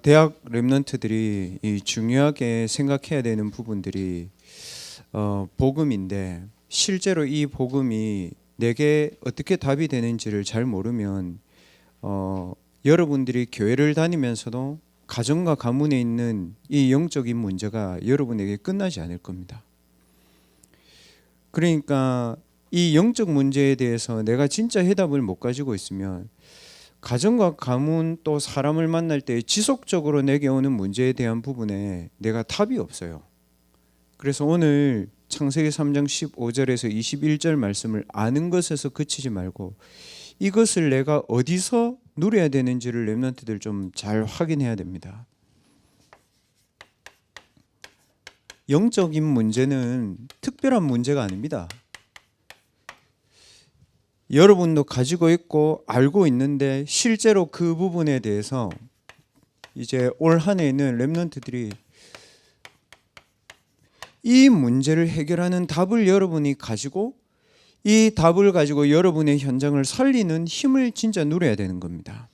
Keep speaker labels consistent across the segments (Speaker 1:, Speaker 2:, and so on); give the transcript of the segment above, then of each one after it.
Speaker 1: 대학 랩런트들이 이 중요하게 생각해야 되는 부분들이 복음인데, 실제로 이 복음이 내게 어떻게 답이 되는지를 잘 모르면 여러분들이 교회를 다니면서도 가정과 가문에 있는 이 영적인 문제가 여러분에게 끝나지 않을 겁니다. 그러니까 이 영적 문제에 대해서 내가 진짜 해답을 못 가지고 있으면 가정과 가문 또 사람을 만날 때 지속적으로 내게 오는 문제에 대한 부분에 내가 답이 없어요. 그래서 오늘 창세기 3장 15절에서 21절 말씀을 아는 것에서 그치지 말고 이것을 내가 어디서 누려야 되는지를 랩런트들 좀 잘 확인해야 됩니다. 영적인 문제는 특별한 문제가 아닙니다. 여러분도 가지고 있고 알고 있는데 실제로 그 부분에 대해서 이제 올 한 해에는 랩런트들이 이 문제를 해결하는 답을 여러분이 가지고 이 답을 가지고 여러분의 현장을 살리는 힘을 진짜 누려야 되는 겁니다.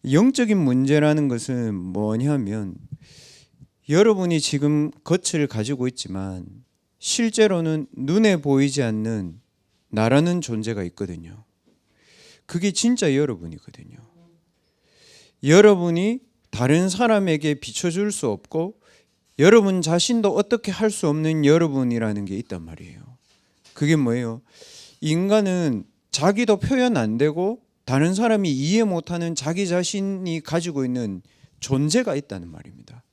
Speaker 1: 영적인 문제라는 것은 뭐냐면 여러분이 지금 겉을 가지고 있지만 실제로는 눈에 보이지 않는 나라는 존재가 있거든요. 그게 진짜 여러분이거든요. 여러분이 다른 사람에게 비춰줄 수 없고 여러분 자신도 어떻게 할 수 없는 여러분이라는 게 있단 말이에요. 그게 뭐예요? 인간은 자기도 표현 안 되고 다른 사람이 이해 못하는 자기 자신이 가지고 있는 존재가 있다는 말입니다.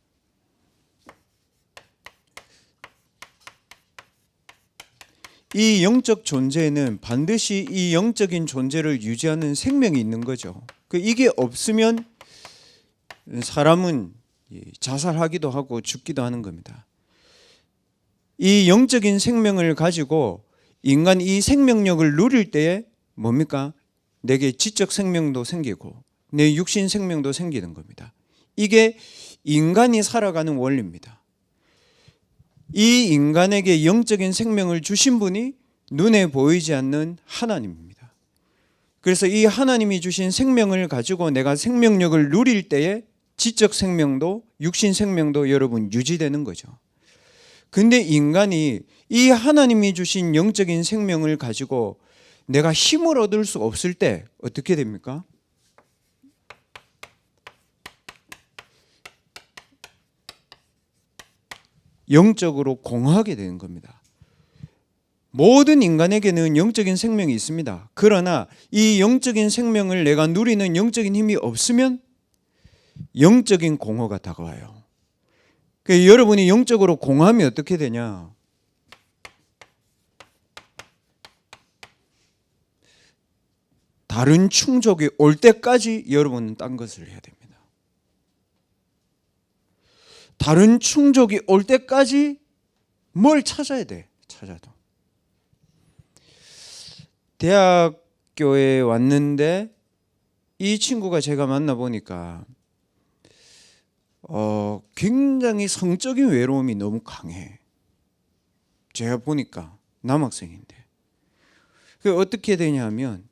Speaker 1: 이 영적 존재에는 반드시 이 영적인 존재를 유지하는 생명이 있는 거죠. 이게 없으면 사람은 자살하기도 하고 죽기도 하는 겁니다. 이 영적인 생명을 가지고 인간 이 생명력을 누릴 때에 뭡니까? 내게 지적 생명도 생기고 내 육신 생명도 생기는 겁니다. 이게 인간이 살아가는 원리입니다. 이 인간에게 영적인 생명을 주신 분이 눈에 보이지 않는 하나님입니다. 그래서 이 하나님이 주신 생명을 가지고 내가 생명력을 누릴 때에 지적 생명도 육신 생명도 여러분 유지되는 거죠. 근데 인간이 이 하나님이 주신 영적인 생명을 가지고 내가 힘을 얻을 수 없을 때 어떻게 됩니까? 영적으로 공허하게 되는 겁니다. 모든 인간에게는 영적인 생명이 있습니다. 그러나 이 영적인 생명을 내가 누리는 영적인 힘이 없으면 영적인 공허가 다가와요. 그러니까 여러분이 영적으로 공허하면 어떻게 되냐? 다른 충족이 올 때까지 여러분은 딴 것을 해야 됩니다. 다른 충족이 올 때까지 뭘 찾아야 돼. 찾아도. 대학교에 왔는데 이 친구가 제가 만나보니까 굉장히 성적인 외로움이 너무 강해. 제가 보니까 남학생인데. 그게 어떻게 되냐면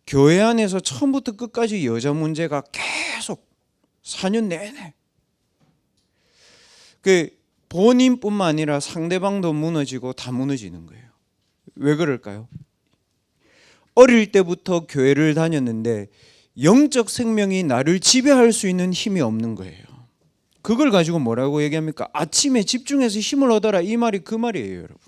Speaker 1: 교회 안에서 처음부터 끝까지 여자 문제가 계속 4년 내내 본인뿐만 아니라 상대방도 무너지고 다 무너지는 거예요. 왜 그럴까요? 어릴 때부터 교회를 다녔는데 영적 생명이 나를 지배할 수 있는 힘이 없는 거예요. 그걸 가지고 뭐라고 얘기합니까? 아침에 집중해서 힘을 얻어라, 이 말이 그 말이에요, 여러분.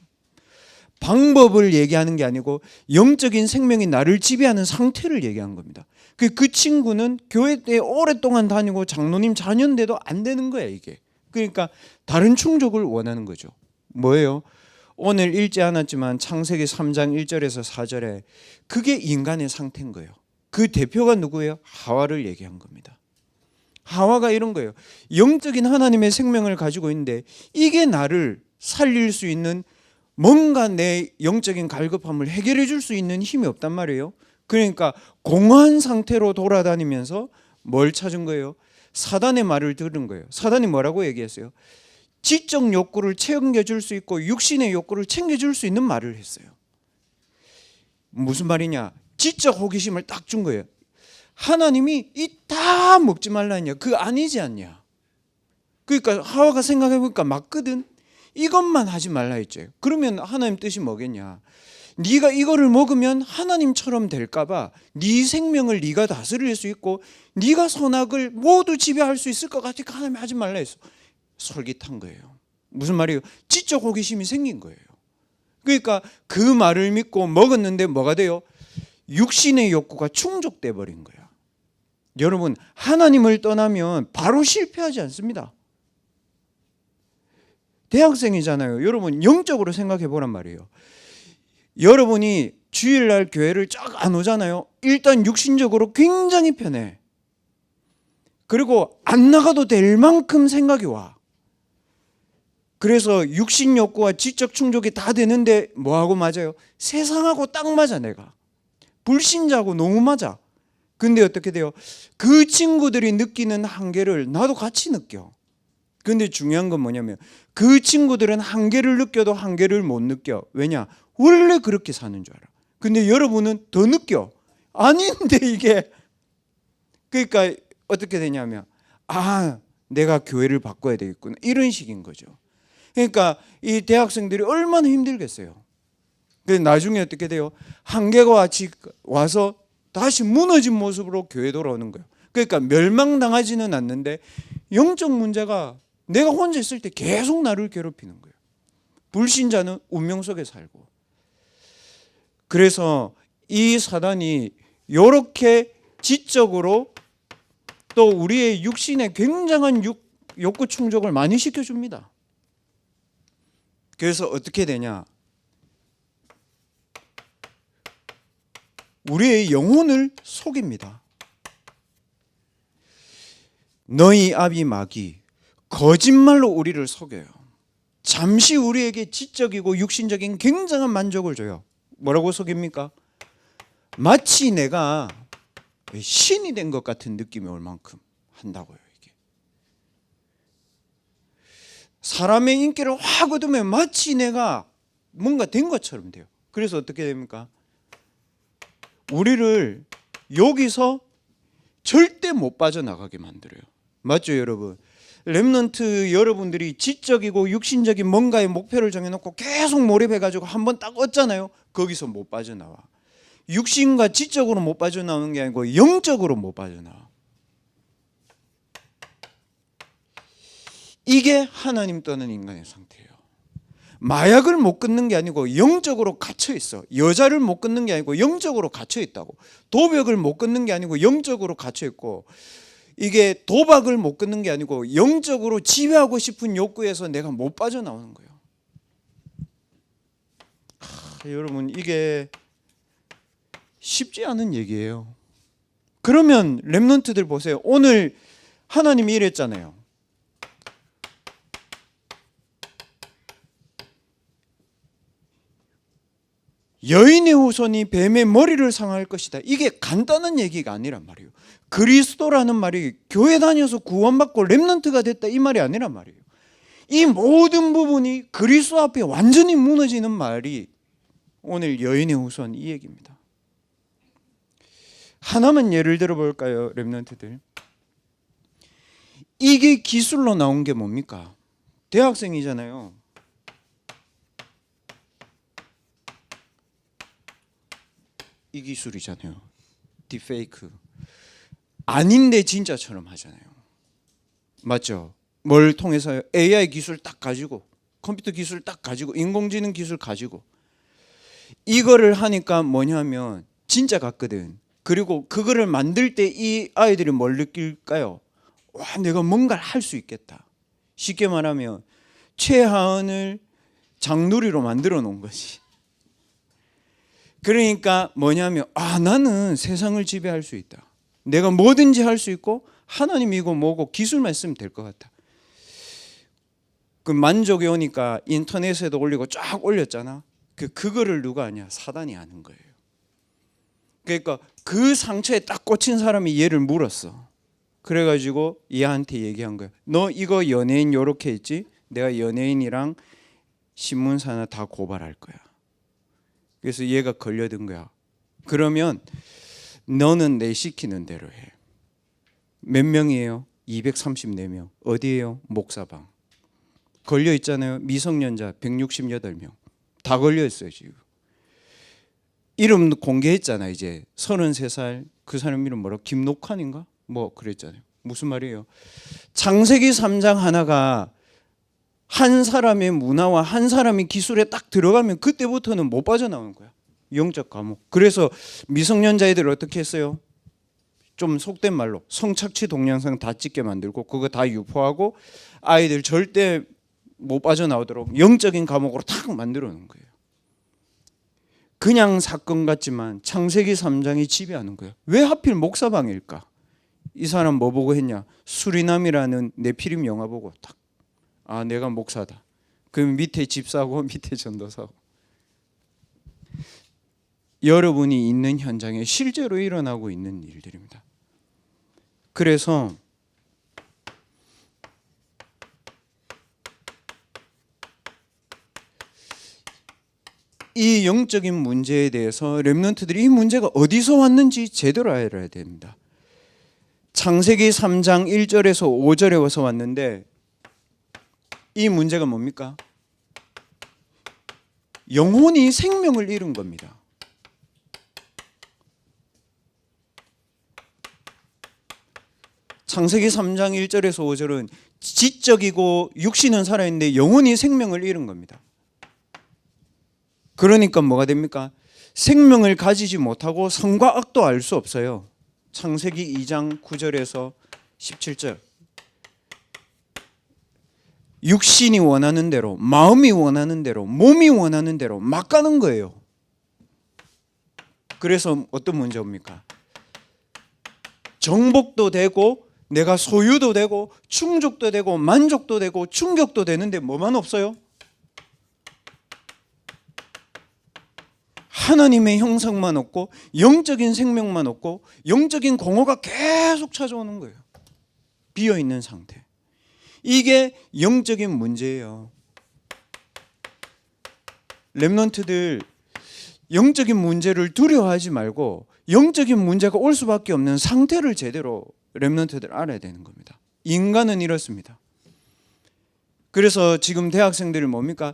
Speaker 1: 방법을 얘기하는 게 아니고 영적인 생명이 나를 지배하는 상태를 얘기한 겁니다. 그 친구는 교회에 오랫동안 다니고 장로님 자녀인데도 안 되는 거예요, 이게. 그러니까 다른 충족을 원하는 거죠. 뭐예요? 오늘 읽지 않았지만 창세기 3장 1절에서 4절에 그게 인간의 상태인 거예요. 그 대표가 누구예요? 하와를 얘기한 겁니다. 하와가 이런 거예요. 영적인 하나님의 생명을 가지고 있는데 이게 나를 살릴 수 있는 뭔가 내 영적인 갈급함을 해결해 줄 수 있는 힘이 없단 말이에요. 그러니까 공허한 상태로 돌아다니면서 뭘 찾은 거예요? 사단의 말을 들은 거예요. 사단이 뭐라고 얘기했어요? 지적 욕구를 챙겨줄 수 있고 육신의 욕구를 챙겨줄 수 있는 말을 했어요. 무슨 말이냐? 지적 호기심을 딱 준 거예요. 하나님이 이 다 먹지 말라 했냐? 그거 아니지 않냐? 그러니까 하와가 생각해 보니까 맞거든. 이것만 하지 말라 했죠. 그러면 하나님 뜻이 뭐겠냐? 네가 이거를 먹으면 하나님처럼 될까봐 네 생명을 네가 다스릴 수 있고 네가 선악을 모두 지배할 수 있을 것 같으니까 하나님 하지 말라 했어. 솔깃한 거예요. 무슨 말이에요? 지적 호기심이 생긴 거예요. 그러니까 그 말을 믿고 먹었는데 뭐가 돼요? 육신의 욕구가 충족돼 버린 거야. 여러분, 하나님을 떠나면 바로 실패하지 않습니다. 대학생이잖아요. 여러분 영적으로 생각해 보란 말이에요. 여러분이 주일날 교회를 쫙 안 오잖아요. 일단 육신적으로 굉장히 편해. 그리고 안 나가도 될 만큼 생각이 와. 그래서 육신 욕구와 지적 충족이 다 되는데 뭐하고 맞아요? 세상하고 딱 맞아. 내가 불신자하고 너무 맞아. 근데 어떻게 돼요? 그 친구들이 느끼는 한계를 나도 같이 느껴. 근데 중요한 건 뭐냐면 그 친구들은 한계를 느껴도 한계를 못 느껴. 왜냐? 원래 그렇게 사는 줄 알아. 근데 여러분은 더 느껴. 아닌데 이게. 그러니까 어떻게 되냐면 내가 교회를 바꿔야 되겠구나. 이런 식인 거죠. 그러니까 이 대학생들이 얼마나 힘들겠어요. 근데 나중에 어떻게 돼요? 한계가 와서 다시 무너진 모습으로 교회 돌아오는 거예요. 그러니까 멸망당하지는 않는데 영적 문제가 내가 혼자 있을 때 계속 나를 괴롭히는 거예요. 불신자는 운명 속에 살고. 그래서 이 사단이 이렇게 지적으로 또 우리의 육신에 굉장한 욕구 충족을 많이 시켜줍니다. 그래서 어떻게 되냐? 우리의 영혼을 속입니다. 너희 아비 마귀 거짓말로 우리를 속여요. 잠시 우리에게 지적이고 육신적인 굉장한 만족을 줘요. 뭐라고 속입니까? 마치 내가 신이 된 것 같은 느낌이 올 만큼 한다고요. 이게 사람의 인기를 확 얻으면 마치 내가 뭔가 된 것처럼 돼요. 그래서 어떻게 됩니까? 우리를 여기서 절대 못 빠져나가게 만들어요. 맞죠, 여러분? 렘넌트 여러분들이 지적이고 육신적인 뭔가의 목표를 정해놓고 계속 몰입해가지고 한번 딱 얻잖아요. 거기서 못 빠져나와. 육신과 지적으로 못 빠져나오는 게 아니고 영적으로 못 빠져나와. 이게 하나님 떠난 인간의 상태예요. 마약을 못 끊는 게 아니고 영적으로 갇혀 있어. 여자를 못 끊는 게 아니고 영적으로 갇혀 있다고. 도벽을 못 끊는 게 아니고 영적으로 갇혀 있고, 이게 도박을 못 끊는 게 아니고 영적으로 지배하고 싶은 욕구에서 내가 못 빠져나오는 거예요. 여러분, 이게 쉽지 않은 얘기예요. 그러면 렘넌트들 보세요. 오늘 하나님이 이랬잖아요. 여인의 후손이 뱀의 머리를 상할 것이다. 이게 간단한 얘기가 아니란 말이에요. 그리스도라는 말이 교회 다녀서 구원받고 렘넌트가 됐다 이 말이 아니란 말이에요. 이 모든 부분이 그리스도 앞에 완전히 무너지는 말이 오늘 여인의 후손 이 얘기입니다. 하나만 예를 들어볼까요, 렘넌트들? 이게 기술로 나온 게 뭡니까? 대학생이잖아요. 이 기술이잖아요. 딥페이크. 아닌데 진짜처럼 하잖아요. 맞죠? 뭘 통해서요? AI 기술 딱 가지고, 컴퓨터 기술 딱 가지고, 인공지능 기술 가지고 이거를 하니까 뭐냐면 진짜 같거든. 그리고 그거를 만들 때 이 아이들이 뭘 느낄까요? 와, 내가 뭔가를 할 수 있겠다. 쉽게 말하면 최하은을 장누리로 만들어 놓은 거지. 그러니까 뭐냐면 나는 세상을 지배할 수 있다. 내가 뭐든지 할 수 있고 하나님이고 뭐고 기술만 있으면 될 것 같다. 그 만족이 오니까 인터넷에도 올리고 쫙 올렸잖아. 그거를 누가 아냐? 사단이 아는 거예요. 그러니까 그 상처에 딱 꽂힌 사람이 얘를 물었어. 그래가지고 얘한테 얘기한 거야. 너 이거 연예인 요렇게 했지? 내가 연예인이랑 신문사나 다 고발할 거야. 그래서 얘가 걸려든 거야. 그러면 너는 내 시키는 대로 해. 몇 명이에요? 234명. 어디에요? 목사방. 걸려 있잖아요. 미성년자 168명. 다 걸려 있어요, 지금. 이름 공개했잖아, 이제. 33살. 그 사람 이름 뭐라? 김록환인가? 뭐 그랬잖아요. 무슨 말이에요? 창세기 3장 하나가 한 사람의 문화와 한 사람의 기술에 딱 들어가면 그때부터는 못 빠져나오는 거야. 영적 감옥. 그래서 미성년자 애들 어떻게 했어요? 좀 속된 말로 성착취 동영상 다 찍게 만들고 그거 다 유포하고 아이들 절대 못 빠져나오도록 영적인 감옥으로 탁 만들어 놓은 거예요. 그냥 사건 같지만 창세기 3장이 지배하는 거예요. 왜 하필 목사방일까? 이 사람 뭐 보고 했냐? 수리남이라는 네피림 영화 보고 딱 아, 내가 목사다. 그럼 밑에 집사고 밑에 전도사고. 여러분이 있는 현장에 실제로 일어나고 있는 일들입니다. 그래서 이 영적인 문제에 대해서 렘넌트들이 이 문제가 어디서 왔는지 제대로 알아야 됩니다. 창세기 3장 1절에서 5절에 와서 왔는데 이 문제가 뭡니까? 영혼이 생명을 잃은 겁니다. 창세기 3장 1절에서 5절은 지적이고 육신은 살아있는데 영혼이 생명을 잃은 겁니다. 그러니까 뭐가 됩니까? 생명을 가지지 못하고 선과 악도 알 수 없어요. 창세기 2장 9절에서 17절. 육신이 원하는 대로, 마음이 원하는 대로, 몸이 원하는 대로 막 가는 거예요. 그래서 어떤 문제 옵니까? 정복도 되고 내가 소유도 되고 충족도 되고 만족도 되고 충격도 되는데 뭐만 없어요? 하나님의 형상만 없고 영적인 생명만 없고 영적인 공허가 계속 찾아오는 거예요. 비어있는 상태. 이게 영적인 문제예요. 렘넌트들 영적인 문제를 두려워하지 말고 영적인 문제가 올 수밖에 없는 상태를 제대로 렘넌트들 알아야 되는 겁니다. 인간은 이렇습니다. 그래서 지금 대학생들이 뭡니까?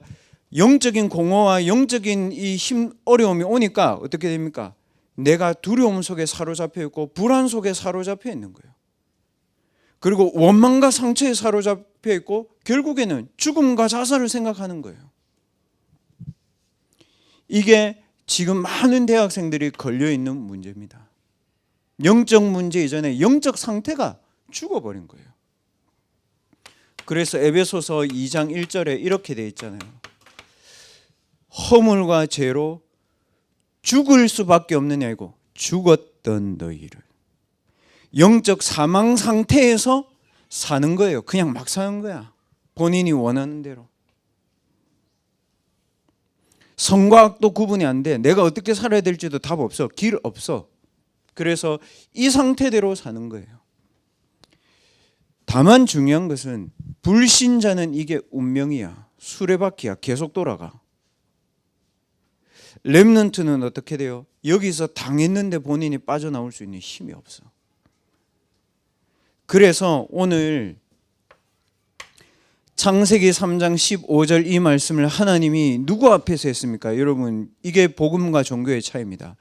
Speaker 1: 영적인 공허와 영적인 이 어려움이 오니까 어떻게 됩니까? 내가 두려움 속에 사로잡혀 있고 불안 속에 사로잡혀 있는 거예요. 그리고 원망과 상처에 사로잡혀 있고 결국에는 죽음과 자살을 생각하는 거예요. 이게 지금 많은 대학생들이 걸려있는 문제입니다. 영적 문제 이전에 영적 상태가 죽어버린 거예요. 그래서 에베소서 2장 1절에 이렇게 되어 있잖아요. 허물과 죄로 죽을 수밖에 없느냐 이고 죽었던 너희를. 영적 사망 상태에서 사는 거예요. 그냥 막 사는 거야. 본인이 원하는 대로. 선과 악도 구분이 안 돼. 내가 어떻게 살아야 될지도 답 없어. 길 없어. 그래서 이 상태대로 사는 거예요. 다만 중요한 것은 불신자는 이게 운명이야. 수레바퀴야. 계속 돌아가. 렘넌트는 어떻게 돼요? 여기서 당했는데 본인이 빠져나올 수 있는 힘이 없어. 그래서 오늘 창세기 3장 15절 이 말씀을 하나님이 누구 앞에서 했습니까? 여러분, 이게 복음과 종교의 차이입니다.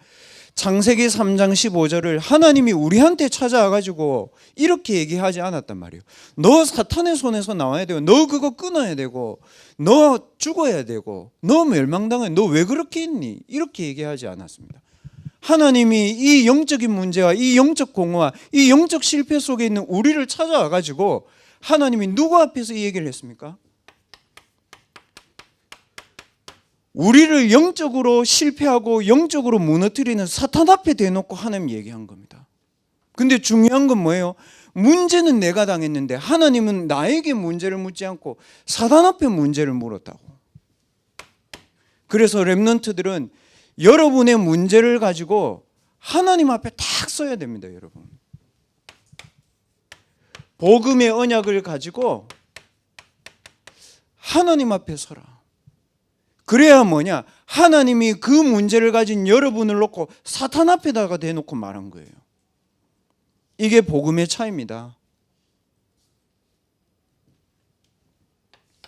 Speaker 1: 창세기 3장 15절을 하나님이 우리한테 찾아와가지고 이렇게 얘기하지 않았단 말이에요. 너 사탄의 손에서 나와야 되고 너 그거 끊어야 되고 너 죽어야 되고 너 멸망당해 너 왜 그렇게 있니? 이렇게 얘기하지 않았습니다. 하나님이 이 영적인 문제와 이 영적 공허와 이 영적 실패 속에 있는 우리를 찾아와가지고 하나님이 누구 앞에서 이 얘기를 했습니까? 우리를 영적으로 실패하고 영적으로 무너뜨리는 사탄 앞에 대놓고 하나님 얘기한 겁니다. 근데 중요한 건 뭐예요? 문제는 내가 당했는데 하나님은 나에게 문제를 묻지 않고 사탄 앞에 문제를 물었다고. 그래서 렘넌트들은 여러분의 문제를 가지고 하나님 앞에 탁 써야 됩니다, 여러분. 복음의 언약을 가지고 하나님 앞에 서라. 그래야 뭐냐? 하나님이 그 문제를 가진 여러분을 놓고 사탄 앞에다가 대놓고 말한 거예요. 이게 복음의 차이입니다.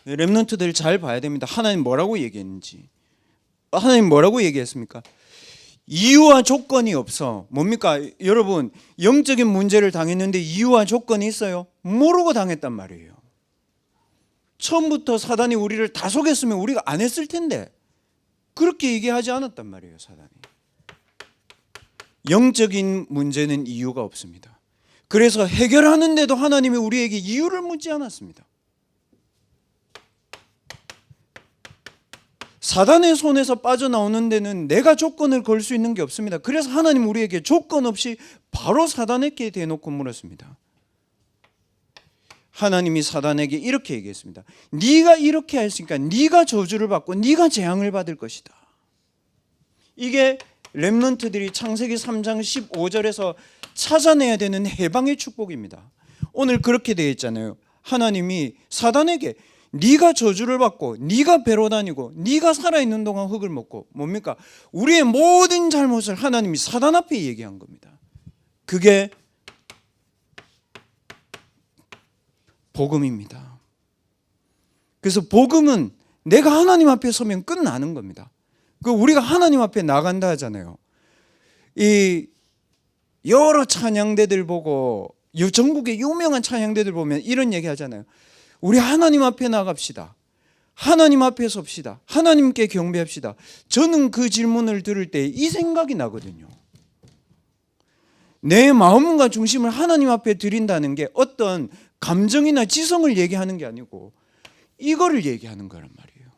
Speaker 1: 렘넌트들 잘 봐야 됩니다. 하나님 뭐라고 얘기했는지. 하나님 뭐라고 얘기했습니까? 이유와 조건이 없어. 뭡니까? 여러분, 영적인 문제를 당했는데 이유와 조건이 있어요? 모르고 당했단 말이에요. 처음부터 사단이 우리를 다 속였으면 우리가 안 했을 텐데 그렇게 얘기하지 않았단 말이에요. 사단이. 영적인 문제는 이유가 없습니다. 그래서 해결하는데도 하나님이 우리에게 이유를 묻지 않았습니다. 사단의 손에서 빠져나오는 데는 내가 조건을 걸 수 있는 게 없습니다. 그래서 하나님 우리에게 조건 없이 바로 사단에게 대놓고 물었습니다. 하나님이 사단에게 이렇게 얘기했습니다. 네가 이렇게 했으니까 네가 저주를 받고 네가 재앙을 받을 것이다. 이게 렘넌트들이 창세기 3장 15절에서 찾아내야 되는 해방의 축복입니다. 오늘 그렇게 되어 있잖아요. 하나님이 사단에게 네가 저주를 받고 네가 배로 다니고 네가 살아있는 동안 흙을 먹고 뭡니까? 우리의 모든 잘못을 하나님이 사단 앞에 얘기한 겁니다. 그게 복음입니다. 그래서 복음은 내가 하나님 앞에 서면 끝나는 겁니다. 우리가 하나님 앞에 나간다 하잖아요. 이 여러 찬양대들 보고 전국의 유명한 찬양대들 보면 이런 얘기 하잖아요. 우리 하나님 앞에 나갑시다. 하나님 앞에 섭시다. 하나님께 경배합시다. 저는 그 질문을 들을 때 이 생각이 나거든요. 내 마음과 중심을 하나님 앞에 드린다는 게 어떤 감정이나 지성을 얘기하는 게 아니고 이거를 얘기하는 거란 말이에요.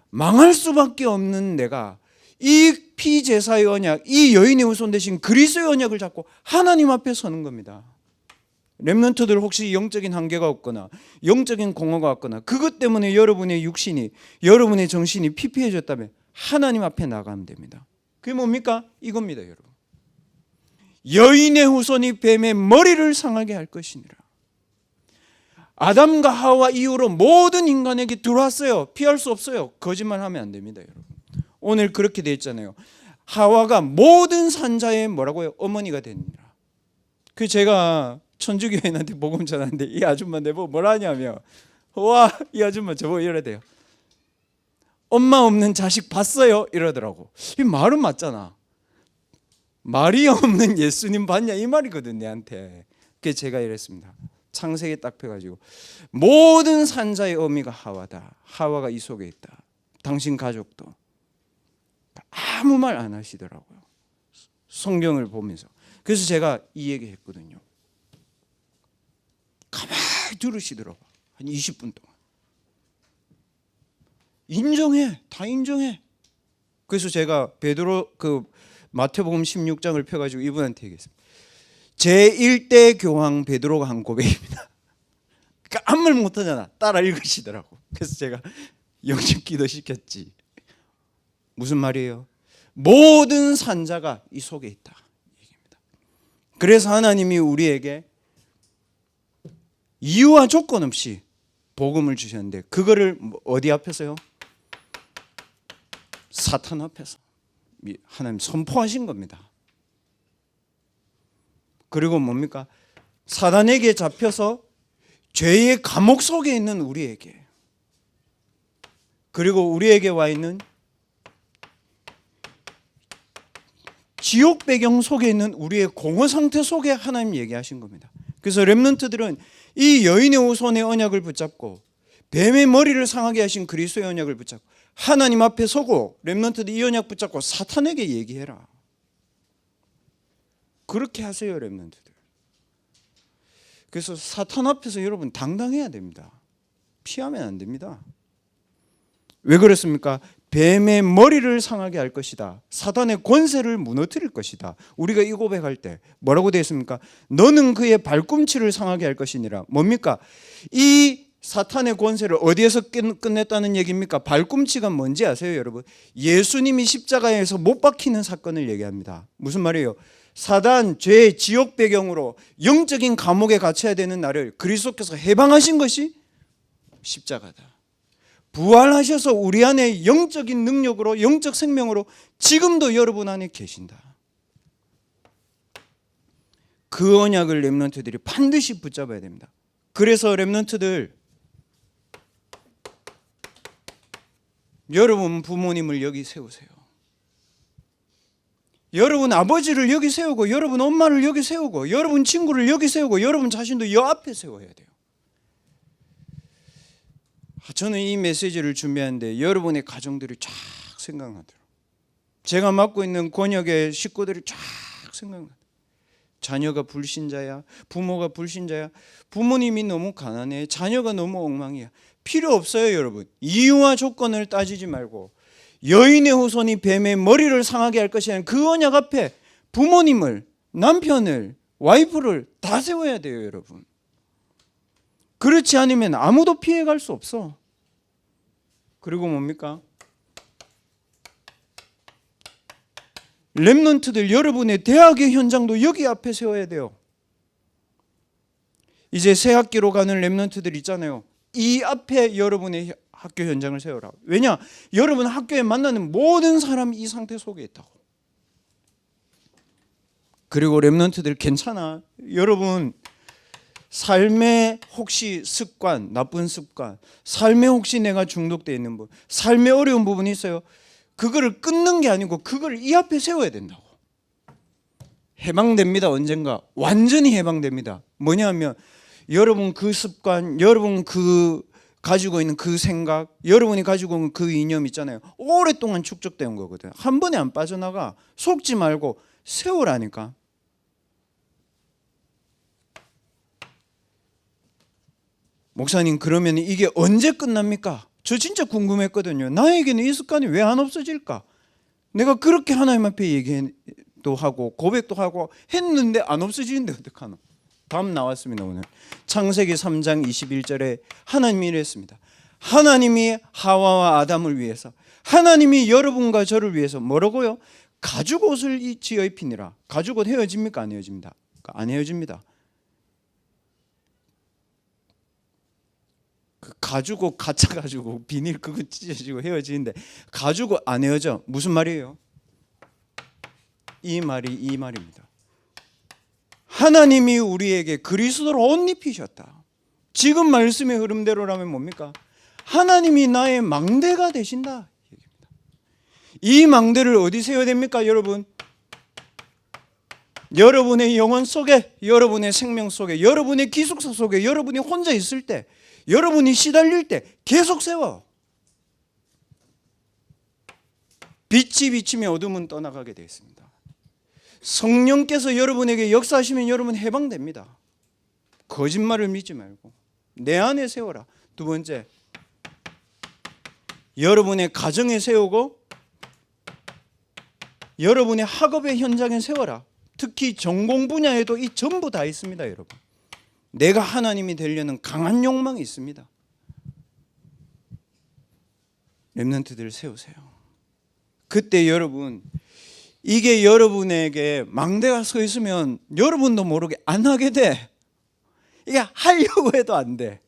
Speaker 1: 망할 수밖에 없는 내가 이 피제사의 언약, 이 여인의 후손 대신 그리스도의 언약을 잡고 하나님 앞에 서는 겁니다. 렘넌트들 혹시 영적인 한계가 없거나 영적인 공허가 없거나 그것 때문에 여러분의 육신이, 여러분의 정신이 피폐해졌다면 하나님 앞에 나가면 됩니다. 그게 뭡니까? 이겁니다, 여러분. 여인의 후손이 뱀의 머리를 상하게 할 것이니라. 아담과 하와 이후로 모든 인간에게 들어왔어요. 피할 수 없어요. 거짓말하면 안 됩니다, 여러분. 오늘 그렇게 돼 있잖아요. 하와가 모든 산자의 뭐라고요? 어머니가 되니라. 그 제가 천주교인한테 복음 전하는데 이 아줌마 내보고 뭐라 하냐면 와, 이 아줌마 저보고 이래야 돼요. 엄마 없는 자식 봤어요? 이러더라고. 이 말은 맞잖아. 말이 없는 예수님 봤냐 이 말이거든 내한테. 그래서 제가 이랬습니다. 창세기 딱 펴가지고 모든 산자의 어미가 하와다. 하와가 이 속에 있다. 당신 가족도. 아무 말 안 하시더라고요. 성경을 보면서. 그래서 제가 이 얘기 했거든요. 가만히 들으시더라고요. 한 20분 동안. 인정해. 다 인정해. 그래서 제가 베드로 마태복음 16장을 펴가지고 이분한테 얘기했습니다. 제1대 교황 베드로가 한 고백입니다. 그러니까 아무 말 못하잖아. 따라 읽으시더라고. 그래서 제가 영접 기도 시켰지. 무슨 말이에요? 모든 산자가 이 속에 있다. 얘기입니다. 그래서 하나님이 우리에게 이유와 조건 없이 복음을 주셨는데 그거를 어디 앞에서요? 사탄 앞에서 하나님 선포하신 겁니다. 그리고 뭡니까? 사단에게 잡혀서 죄의 감옥 속에 있는 우리에게, 그리고 우리에게 와 있는 지옥 배경 속에 있는 우리의 공허 상태 속에 하나님 얘기하신 겁니다. 그래서 렘넌트들은 이 여인의 후손의 언약을 붙잡고 뱀의 머리를 상하게 하신 그리스도의 언약을 붙잡고 하나님 앞에 서고, 렘넌트들 이 언약 붙잡고 사탄에게 얘기해라. 그렇게 하세요, 렘넌트들. 그래서 사탄 앞에서 여러분 당당해야 됩니다. 피하면 안 됩니다. 왜 그렇습니까? 뱀의 머리를 상하게 할 것이다. 사단의 권세를 무너뜨릴 것이다. 우리가 이 고백할 때 뭐라고 되어 있습니까? 너는 그의 발꿈치를 상하게 할 것이니라. 뭡니까? 이 사탄의 권세를 어디에서 끝냈다는 얘기입니까? 발꿈치가 뭔지 아세요, 여러분? 예수님이 십자가에서 못 박히는 사건을 얘기합니다. 무슨 말이에요? 사단, 죄, 지옥 배경으로 영적인 감옥에 갇혀야 되는 나를 그리스도께서 해방하신 것이 십자가다. 부활하셔서 우리 안에 영적인 능력으로, 영적 생명으로 지금도 여러분 안에 계신다. 그 언약을 렘넌트들이 반드시 붙잡아야 됩니다. 그래서 렘넌트들, 여러분 부모님을 여기 세우세요. 여러분 아버지를 여기 세우고, 여러분 엄마를 여기 세우고, 여러분 친구를 여기 세우고, 여러분 자신도 여 앞에 세워야 돼요. 저는 이 메시지를 준비하는데 여러분의 가정들이 쫙 생각나더라고요. 제가 맡고 있는 권역의 식구들이 쫙 생각나더라고요. 자녀가 불신자야, 부모가 불신자야, 부모님이 너무 가난해, 자녀가 너무 엉망이야. 필요 없어요, 여러분. 이유와 조건을 따지지 말고 여인의 후손이 뱀의 머리를 상하게 할 것이 아니라 그 언약 앞에 부모님을, 남편을, 와이프를 다 세워야 돼요, 여러분. 그렇지 않으면 아무도 피해갈 수 없어. 그리고 뭡니까? 렘넌트들, 여러분의 대학의 현장도 여기 앞에 세워야 돼요. 이제 새 학기로 가는 렘넌트들 있잖아요. 이 앞에 여러분의 학교 현장을 세워라. 왜냐? 여러분 학교에 만나는 모든 사람이 이 상태 속에 있다고. 그리고 렘넌트들 괜찮아. 여러분 삶의 혹시 습관, 나쁜 습관, 삶에 혹시 내가 중독되어 있는 부분, 삶에 어려운 부분이 있어요. 그거를 끊는 게 아니고 그걸 이 앞에 세워야 된다고. 해방됩니다. 언젠가 완전히 해방됩니다. 뭐냐면 여러분 그 습관, 여러분 그 가지고 있는 그 생각, 여러분이 가지고 있는 그 이념 있잖아요. 오랫동안 축적된 거거든. 한 번에 안 빠져나가. 속지 말고 세우라니까. 목사님, 그러면 이게 언제 끝납니까? 저 진짜 궁금했거든요. 나에게는 이 습관이 왜 안 없어질까? 내가 그렇게 하나님 앞에 얘기도 하고 고백도 하고 했는데 안 없어지는데 어떡하노? 답 나왔습니다. 오늘 창세기 3장 21절에 하나님이 이랬습니다. 하나님이 하와와 아담을 위해서, 하나님이 여러분과 저를 위해서 뭐라고요? 가죽옷을 지어 입히니라. 가죽옷 헤어집니까? 안 헤어집니다. 안 헤어집니다. 그 가죽옷 가짜 가지고 비닐 그거 찢어지고 헤어지는데 가죽옷 안 헤어져. 무슨 말이에요? 이 말입니다. 하나님이 우리에게 그리스도로 옷 입히셨다. 지금 말씀의 흐름대로라면 뭡니까? 하나님이 나의 망대가 되신다. 이 망대를 어디 세워야 됩니까, 여러분? 여러분의 영혼 속에, 여러분의 생명 속에, 여러분의 기숙사 속에, 여러분이 혼자 있을 때, 여러분이 시달릴 때 계속 세워. 빛이 비치면 어둠은 떠나가게 되어 있습니다. 성령께서 여러분에게 역사하시면 여러분 해방됩니다. 거짓말을 믿지 말고 내 안에 세워라. 두 번째, 여러분의 가정에 세우고 여러분의 학업의 현장에 세워라. 특히 전공 분야에도 이 전부 다 있습니다, 여러분. 내가 하나님이 되려는 강한 욕망이 있습니다. 렘넌트들을 세우세요. 그때 여러분, 이게 여러분에게 망대가 서 있으면 여러분도 모르게 안 하게 돼. 이게 하려고 해도 안 돼.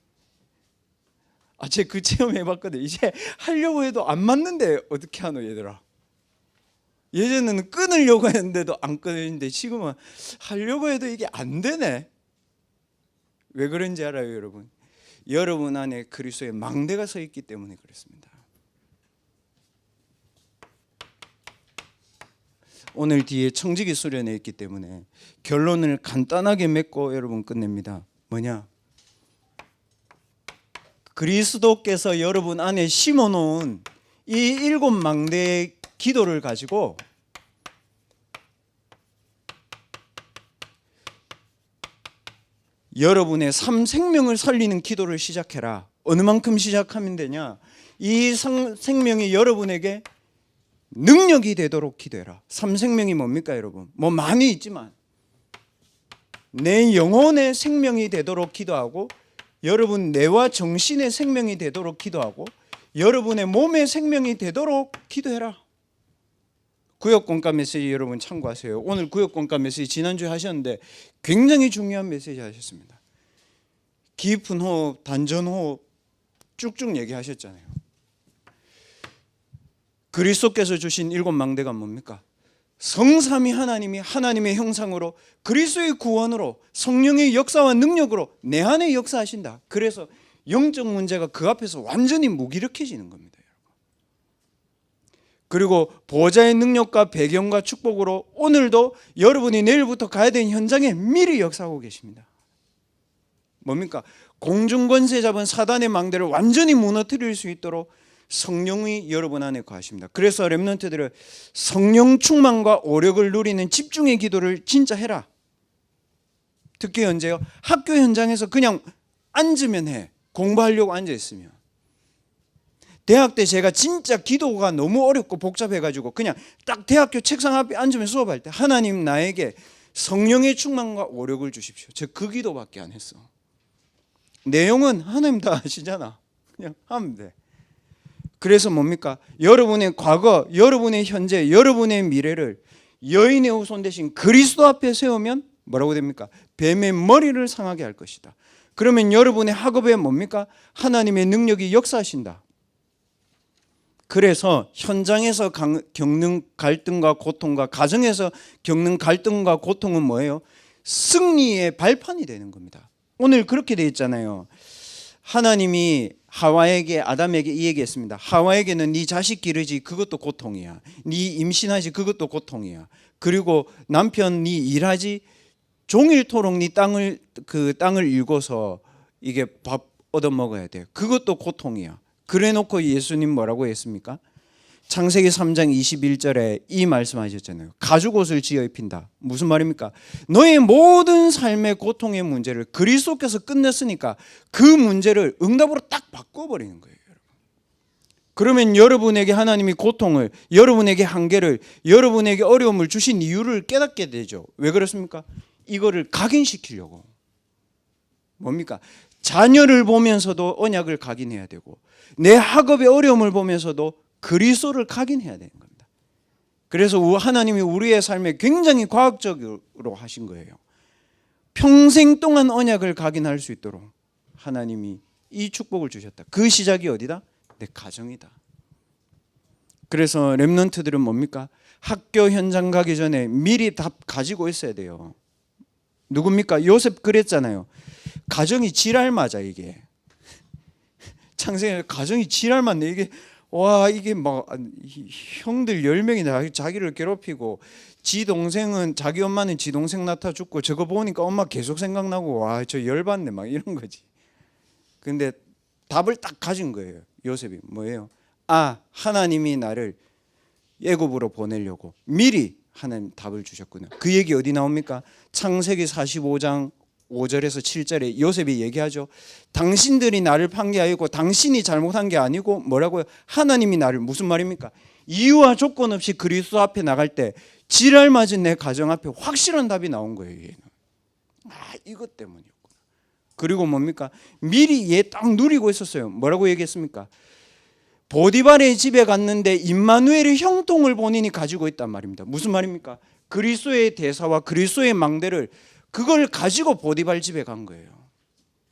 Speaker 1: 제가 그 체험 해봤거든. 이제 하려고 해도 안 맞는데 어떻게 하노, 얘들아. 예전에는 끊으려고 했는데도 안 끊는데 지금은 하려고 해도 이게 안 되네. 왜 그런지 알아요, 여러분? 여러분 안에 그리스도의 망대가 서 있기 때문에 그렇습니다. 오늘 뒤에 청지기 수련회 있기 때문에 결론을 간단하게 맺고 여러분 끝냅니다. 뭐냐? 그리스도께서 여러분 안에 심어놓은 이 7망대의 기도를 가지고 여러분의 삶 생명을 살리는 기도를 시작해라. 어느 만큼 시작하면 되냐? 이 생명이 여러분에게 능력이 되도록 기도해라. 삶 생명이 뭡니까, 여러분? 뭐 많이 있지만 내 영혼의 생명이 되도록 기도하고, 여러분 뇌와 정신의 생명이 되도록 기도하고, 여러분의 몸의 생명이 되도록 기도해라. 구역공감 메시지 여러분 참고하세요. 오늘 구역공감 메시지 지난주에 하셨는데 굉장히 중요한 메시지 하셨습니다. 깊은 호흡, 단전 호흡 쭉쭉 얘기하셨잖아요. 그리스도께서 주신 7망대가 뭡니까? 성삼위 하나님이 하나님의 형상으로 그리스도의 구원으로 성령의 역사와 능력으로 내 안에 역사하신다. 그래서 영적 문제가 그 앞에서 완전히 무기력해지는 겁니다. 그리고 보호자의 능력과 배경과 축복으로 오늘도 여러분이 내일부터 가야 되는 현장에 미리 역사하고 계십니다. 뭡니까? 공중권세 잡은 사단의 망대를 완전히 무너뜨릴 수 있도록 성령이 여러분 안에 거하십니다. 그래서 렘넌트들은 성령 충만과 오력을 누리는 집중의 기도를 진짜 해라. 특히 언제요? 학교 현장에서 그냥 앉으면 해. 공부하려고 앉아있으면. 대학 때 제가 진짜 기도가 너무 어렵고 복잡해가지고 그냥 딱 대학교 책상 앞에 앉으면 수업할 때 하나님 나에게 성령의 충만과 오력을 주십시오. 제가 그 기도밖에 안 했어. 내용은 하나님 다 아시잖아. 그냥 하면 돼. 그래서 뭡니까? 여러분의 과거, 여러분의 현재, 여러분의 미래를 여인의 후손 대신 그리스도 앞에 세우면 뭐라고 됩니까? 뱀의 머리를 상하게 할 것이다. 그러면 여러분의 학업에 뭡니까? 하나님의 능력이 역사하신다. 그래서 현장에서 겪는 갈등과 고통과 가정에서 겪는 갈등과 고통은 뭐예요? 승리의 발판이 되는 겁니다. 오늘 그렇게 되어 있잖아요. 하나님이 하와에게 아담에게 이 얘기했습니다. 하와에게는 네 자식 기르지 그것도 고통이야. 네 임신하지 그것도 고통이야. 그리고 남편 네 일하지 종일토록 네 땅을 일궈서 이게 밥 얻어 먹어야 돼. 그것도 고통이야. 그래놓고 예수님 뭐라고 했습니까? 창세기 3장 21절에 이 말씀하셨잖아요. 가죽옷을 지어 입힌다. 무슨 말입니까? 너의 모든 삶의 고통의 문제를 그리스도께서 끝냈으니까 그 문제를 응답으로 딱 바꿔버리는 거예요. 그러면 여러분에게 하나님이 고통을, 여러분에게 한계를, 여러분에게 어려움을 주신 이유를 깨닫게 되죠. 왜 그렇습니까? 이거를 각인시키려고. 뭡니까? 자녀를 보면서도 언약을 각인해야 되고 내 학업의 어려움을 보면서도 그리스도를 각인해야 되는 겁니다. 그래서 하나님이 우리의 삶에 굉장히 과학적으로 하신 거예요. 평생 동안 언약을 각인할 수 있도록 하나님이 이 축복을 주셨다. 그 시작이 어디다? 내 가정이다. 그래서 렘넌트들은 뭡니까? 학교 현장 가기 전에 미리 답 가지고 있어야 돼요. 누굽니까? 요셉 그랬잖아요. 가정이 지랄 맞아 이게. 창세기 가정이 지랄 맞네 이게. 와 이게 막 형들 10명이 자기를 괴롭히고 지 동생은 자기 엄마는 지 동생 낳다 죽고 저거 보니까 엄마 계속 생각나고 와 저 열받네 막 이런 거지. 근데 답을 딱 가진 거예요. 요셉이 뭐예요? 아 하나님이 나를 애굽으로 보내려고 미리 하나님 답을 주셨구나. 그 얘기 어디 나옵니까? 창세기 45장 5절에서 7절에 요셉이 얘기하죠. 당신들이 나를 판 게 아니고 당신이 잘못한 게 아니고 뭐라고요? 하나님이 나를 무슨 말입니까? 이유와 조건 없이 그리스도 앞에 나갈 때 지랄 맞은 내 가정 앞에 확실한 답이 나온 거예요. 얘는. 아 이것 때문이었구나. 그리고 뭡니까? 미리 얘 딱 누리고 있었어요. 뭐라고 얘기했습니까? 보디발의 집에 갔는데 임마누엘의 형통을 본인이 가지고 있단 말입니다. 무슨 말입니까? 그리스도의 대사와 그리스도의 망대를 그걸 가지고 보디발 집에 간 거예요.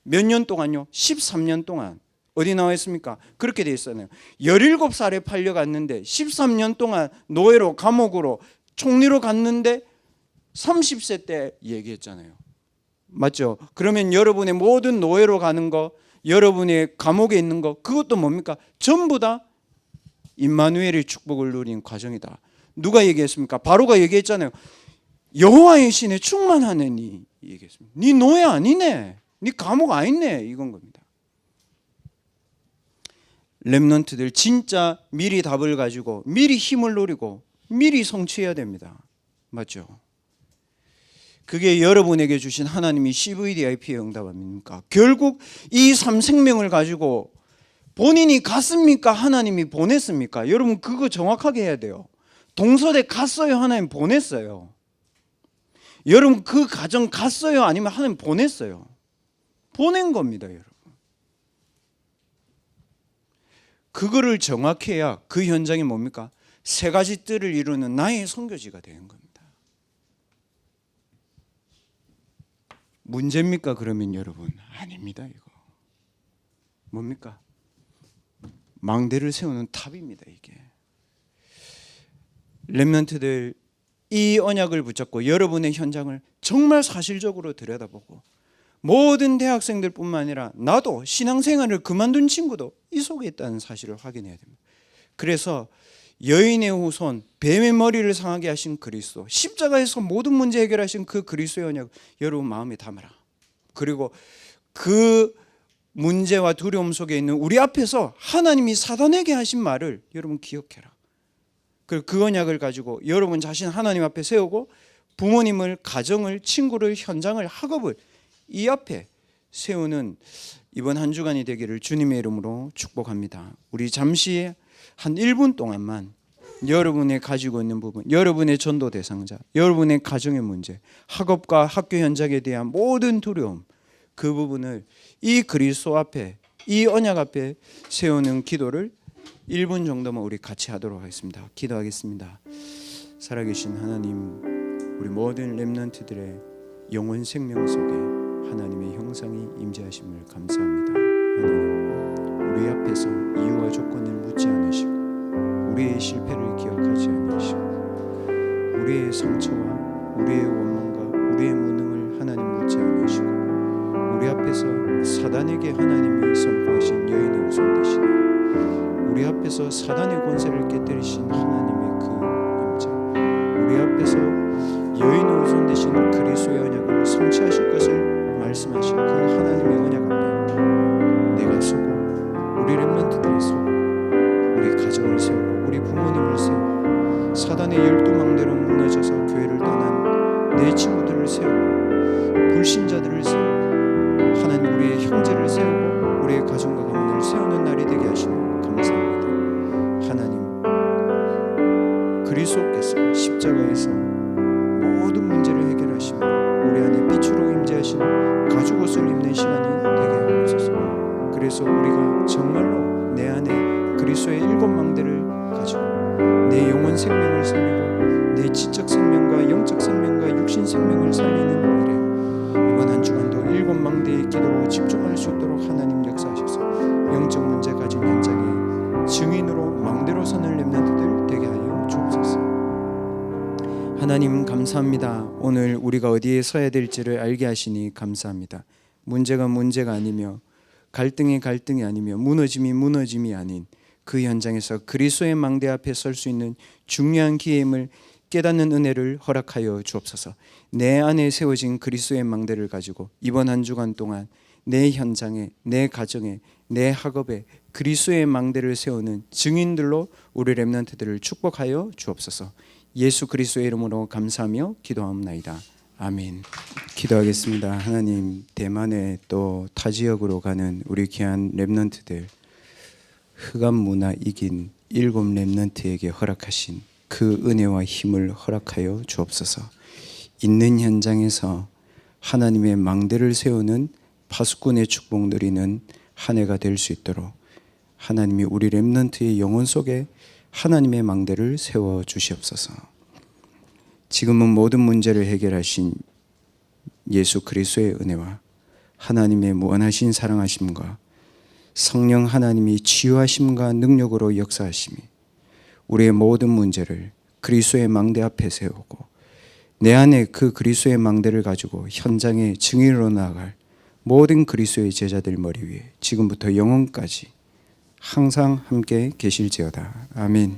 Speaker 1: 몇 년 동안요? 13년 동안. 어디 나와 있습니까? 그렇게 돼 있잖아요. 17살에 팔려갔는데 13년 동안 노예로 감옥으로 총리로 갔는데 30세 때 얘기했잖아요. 맞죠? 그러면 여러분의 모든 노예로 가는 거, 여러분의 감옥에 있는 거 그것도 뭡니까? 전부 다 임마누엘의 축복을 누린 과정이다. 누가 얘기했습니까? 바로가 얘기했잖아요. 여호와의 신에 충만하느니 얘기했습니다. 네 노예 아니네. 네 감옥 아니네. 이건 겁니다. 렘넌트들 진짜 미리 답을 가지고 미리 힘을 노리고 미리 성취해야 됩니다. 맞죠? 그게 여러분에게 주신 하나님이 CVDIP의 응답 아닙니까? 결국 이 3생명을 가지고 본인이 갔습니까? 하나님이 보냈습니까? 여러분 그거 정확하게 해야 돼요. 동서대 갔어요? 하나님 보냈어요? 여러분 그 가정 갔어요? 아니면 하나님 보냈어요? 보낸 겁니다. 여러분 그거를 정확히 해야 그 현장이 뭡니까? 세 가지 뜰을 이루는 나의 선교지가 되는 겁니다. 문제입니까? 그러면 여러분 아닙니다. 이거 뭡니까? 망대를 세우는 탑입니다. 이게 렘넌트들, 이 언약을 붙잡고 여러분의 현장을 정말 사실적으로 들여다보고, 모든 대학생들뿐만 아니라 나도 신앙생활을 그만둔 친구도 이 속에 있다는 사실을 확인해야 됩니다. 그래서 여인의 후손, 뱀의 머리를 상하게 하신 그리스도, 십자가에서 모든 문제 해결하신 그 그리스도의 언약 여러분 마음에 담아라. 그리고 그 문제와 두려움 속에 있는 우리 앞에서 하나님이 사단에게 하신 말을 여러분 기억해라. 그리고 그 언약을 가지고 여러분 자신 하나님 앞에 세우고, 부모님을, 가정을, 친구를, 현장을, 학업을 이 앞에 세우는 이번 한 주간이 되기를 주님의 이름으로 축복합니다. 우리 잠시 한 1분 동안만 여러분의 가지고 있는 부분, 여러분의 전도 대상자, 여러분의 가정의 문제, 학업과 학교 현장에 대한 모든 두려움, 그 부분을 이 그리스도 앞에, 이 언약 앞에 세우는 기도를 1분 정도만 우리 같이 하도록 하겠습니다. 기도하겠습니다. 살아계신 하나님, 우리 모든 렘넌트들의 영혼 생명 속에 하나님의 형상이 임재하심을 감사합니다. 하나님, 우리 앞에서 이유와 조건을 묻지 않으시고, 우리의 실패를 기억하지 않으시고, 우리의 상처와 우리의 원망과 우리의 무능을 하나님 묻지 않으시고, 우리 앞에서 사단에게 하나님이 선포하신 여인의 후손 되시니, 우리 앞에서 사단의 권세를 깨뜨리신 하나님의 그 임재, 우리 앞에서 여인의 후손 되신 그리스도의 언약을 성취하실 것을 말씀하신 그 하나님의 언약 앞에 내가 서고, 우리 렘넌트들이 서고, 우리 가정을 세우고, 우리 부모님을 세우고, 사단의 12망대로 무너져서 교회를 떠난 내 친구들을 세우고, 불신자들을 세우고, 하나님 우리의 형제를 세우고, 우리의 가정과 가문을 세우는 날이 되게 하시니 감사합니다. 하나님, 그리스도께서 십자가에서 모든 문제를 해결하시고 우리 안에 빛으로 임재하신 가죽옷을 입는 시간이 되게 하옵소서. 그래서 우리가 정말로 내 안에 그리스도의 7망대를 가지고 내 영혼 생명을 살리고, 내 지적 생명과 영적 생명과 육신 생명을 살리는 일에 이번 한 주간도 7망대의 기도로 집중할 수 있도록 하나님 역사하셔서 영적 문제 가진 현장에 증인으로 망대로 서는 렘넌트들 되게 하여 주옵소서. 하나님 감사합니다. 오늘 우리가 어디에 서야 될지를 알게 하시니 감사합니다. 문제가 문제가 아니며 갈등이 갈등이 아니며 무너짐이 무너짐이 아닌 그 현장에서 그리스도의 망대 앞에 설 수 있는 중요한 기회임을 깨닫는 은혜를 허락하여 주옵소서. 내 안에 세워진 그리스도의 망대를 가지고 이번 한 주간 동안 내 현장에, 내 가정에, 내 학업에 그리스도의 망대를 세우는 증인들로 우리 렘넌트들을 축복하여 주옵소서. 예수 그리스도의 이름으로 감사하며 기도하옵나이다. 아멘. 기도하겠습니다. 하나님, 대만에 또 타 지역으로 가는 우리 귀한 렘넌트들, 흑암 문화 이긴 7 렘넌트에게 허락하신 그 은혜와 힘을 허락하여 주옵소서. 있는 현장에서 하나님의 망대를 세우는 파수꾼의 축복 누리는 한 해가 될 수 있도록 하나님이 우리 렘넌트의 영혼 속에 하나님의 망대를 세워 주시옵소서. 지금은 모든 문제를 해결하신 예수 그리스도의 은혜와 하나님의 무한하신 사랑하심과 성령 하나님이 치유하심과 능력으로 역사하심이 우리의 모든 문제를 그리스도의 망대 앞에 세우고, 내 안에 그 그리스도의 망대를 가지고 현장의 증인으로 나아갈 모든 그리스도의 제자들 머리 위에 지금부터 영원까지 항상 함께 계실지어다. 아멘.